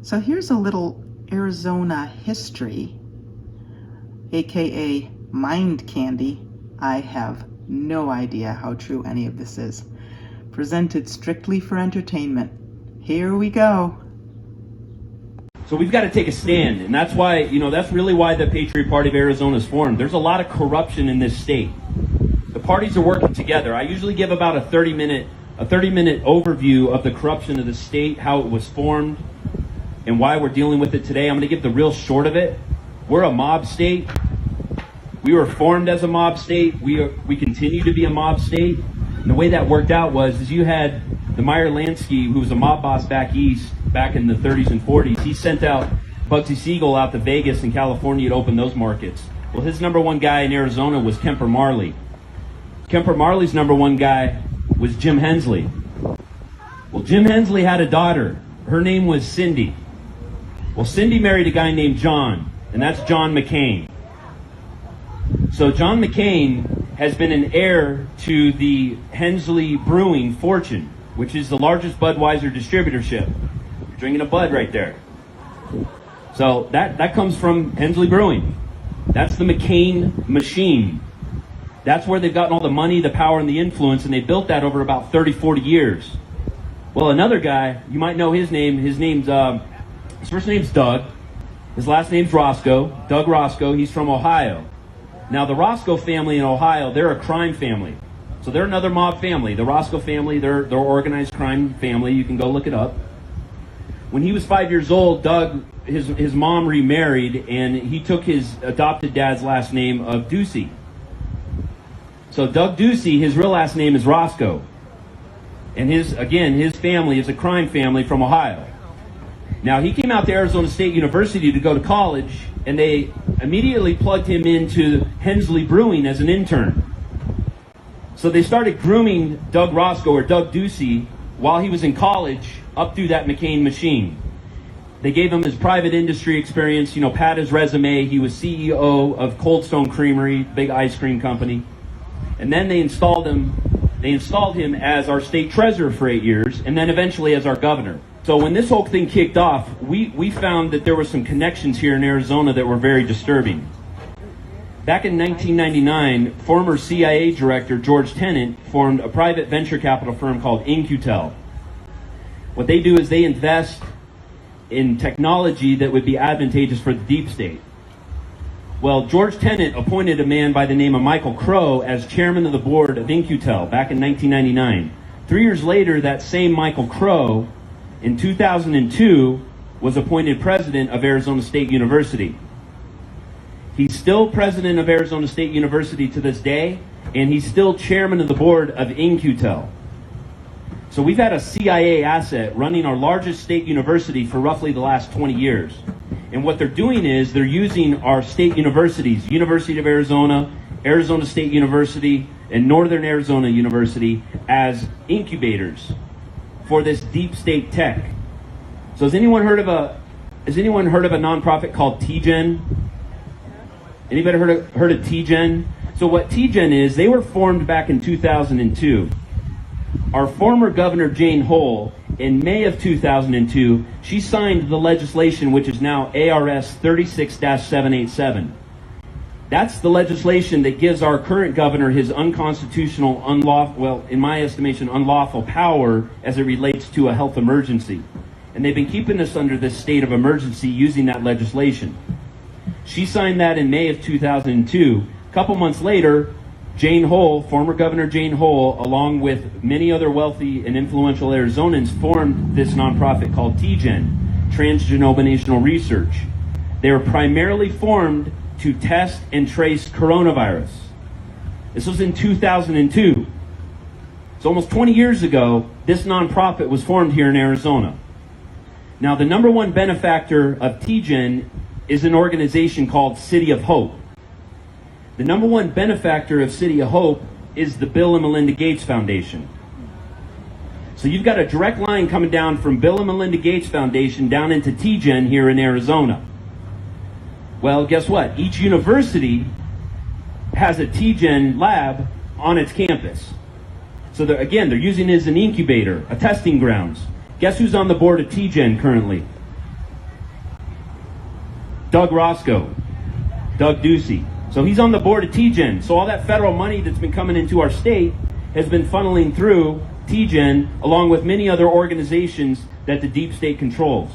So here's a little Arizona history, aka mind candy. I have no idea how true any of this is. Presented strictly for entertainment. Here we go. So we've got to take a stand, and that's why, that's really why the Patriot Party of Arizona is formed. There's a lot of corruption in this state. The parties are working together. I usually give about a 30-minute overview of the corruption of the state, how it was formed, and why we're dealing with it today. I'm going to give the real short of it. We're a mob state. We were formed as a mob state. We continue to be a mob state. And the way that worked out is you had the Meyer Lansky, who was a mob boss back east, back in the 30s and 40s. He sent out Bugsy Siegel out to Vegas and California to open those markets. Well, his number one guy in Arizona was Kemper Marley. Kemper Marley's number one guy was Jim Hensley. Well, Jim Hensley had a daughter. Her name was Cindy. Well, Cindy married a guy named John, and that's John McCain. So John McCain has been an heir to the Hensley Brewing fortune, which is the largest Budweiser distributorship. You're drinking a Bud right there. So that comes from Hensley Brewing. That's the McCain machine. That's where they've gotten all the money, the power, and the influence, and they built that over about 30, 40 years. Well, another guy, you might know his name. His first name's Doug. His last name's Roscoe. Doug Roscoe. He's from Ohio. Now, the Roscoe family in Ohio, they're a crime family. So they're another mob family. The Roscoe family, they're organized crime family. You can go look it up. When he was 5 years old, Doug, his mom remarried, and he took his adopted dad's last name of Ducey. So Doug Ducey, his real last name is Roscoe. And his family is a crime family from Ohio. Now, he came out to Arizona State University to go to college, and they immediately plugged him into Hensley Brewing as an intern. So they started grooming Doug Roscoe, or Doug Ducey, while he was in college, up through that McCain machine. They gave him his private industry experience, pat his resume. He was CEO of Cold Stone Creamery, big ice cream company. And then they installed him as our state treasurer for 8 years, and then eventually as our governor. So when this whole thing kicked off, we found that there were some connections here in Arizona that were very disturbing. Back in 1999, former CIA director George Tenet formed a private venture capital firm called In-Q-Tel. What they do is they invest in technology that would be advantageous for the deep state. Well, George Tenet appointed a man by the name of Michael Crow as chairman of the board of In-Q-Tel back in 1999. 3 years later, that same Michael Crow, in 2002, was appointed president of Arizona State University. He's still president of Arizona State University to this day, and he's still chairman of the board of In-Q-Tel. So we've had a CIA asset running our largest state university for roughly the last 20 years. And what they're doing is they're using our state universities, University of Arizona, Arizona State University, and Northern Arizona University, as incubators for this deep state tech. So has anyone heard of a nonprofit called TGen? Anybody heard of TGen? So what TGen is, they were formed back in 2002. Our former governor, Jane Hull, in May of 2002, she signed the legislation which is now ARS 36-787. That's the legislation that gives our current governor his unconstitutional, in my estimation, unlawful power as it relates to a health emergency. And they've been keeping us under this state of emergency using that legislation. She signed that in May of 2002. A couple months later, Jane Hull, former Governor Jane Hull, along with many other wealthy and influential Arizonans, formed this nonprofit called TGen, Transdenominational Research. They were primarily formed to test and trace coronavirus. This was in 2002. So almost 20 years ago, this nonprofit was formed here in Arizona. Now, the number one benefactor of TGen is an organization called City of Hope. The number one benefactor of City of Hope is the Bill and Melinda Gates Foundation. So you've got a direct line coming down from Bill and Melinda Gates Foundation down into TGen here in Arizona. Well, guess what? Each university has a TGen lab on its campus. So they're using it as an incubator, a testing grounds. Guess who's on the board of TGen currently? Doug Roscoe, Doug Ducey. So he's on the board of TGen. So all that federal money that's been coming into our state has been funneling through TGen along with many other organizations that the deep state controls.